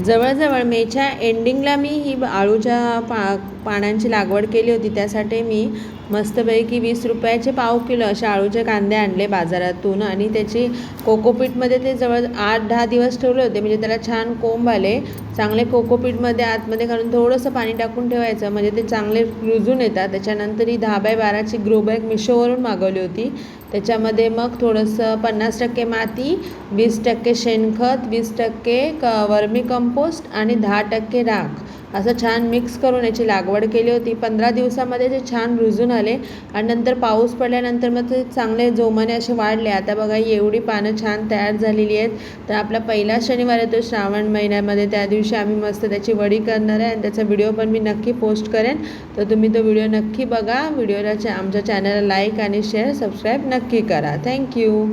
जवळजवळ मेच्या एंडिंगला मी ही आळूच्या पानांची लागवड केली होती. त्यासाठी मी मस्तपैकी 20 रुपयाचे पाव किलो असे आळूचे कांदे आणले बाजारातून आणि त्याची कोकोपीटमध्ये ते जवळ 8-10 दिवस ठेवले होते. म्हणजे त्याला छान कोंब आले. चांगले कोकोपीटमध्ये आतमध्ये घालून थोडंसं पाणी टाकून ठेवायचं, म्हणजे ते चांगले रुजून येतात. त्याच्यानंतर ही 10x12ची ग्रो बॅग मिशोवरून मागवली होती. त्याच्यामध्ये मग थोडंसं 50% माती, 20% शेणखत, 20% वर्मी कंपोस्ट आणि 10% राख असं छान मिक्स करून याची लागवड केली होती. 15 दिवसामध्ये ते छान रुजून आले आणि नंतर पाऊस पडल्यानंतर मग ते चांगले जोमाने असे वाढले. आता बघा एवढी पानं छान तयार झालेली आहेत. तर आपला पहिला शनिवार येतो श्रावण महिन्यामध्ये, त्या दिवशी आम्ही मस्त त्याची वडी करणार आहे आणि त्याचा व्हिडिओ पण मी नक्की पोस्ट करेन. तर तुम्ही तो व्हिडिओ नक्की बघा. व्हिडिओला आमच्या चॅनलला लाईक आणि शेअर सबस्क्राईब नक्की करा. थँक्यू.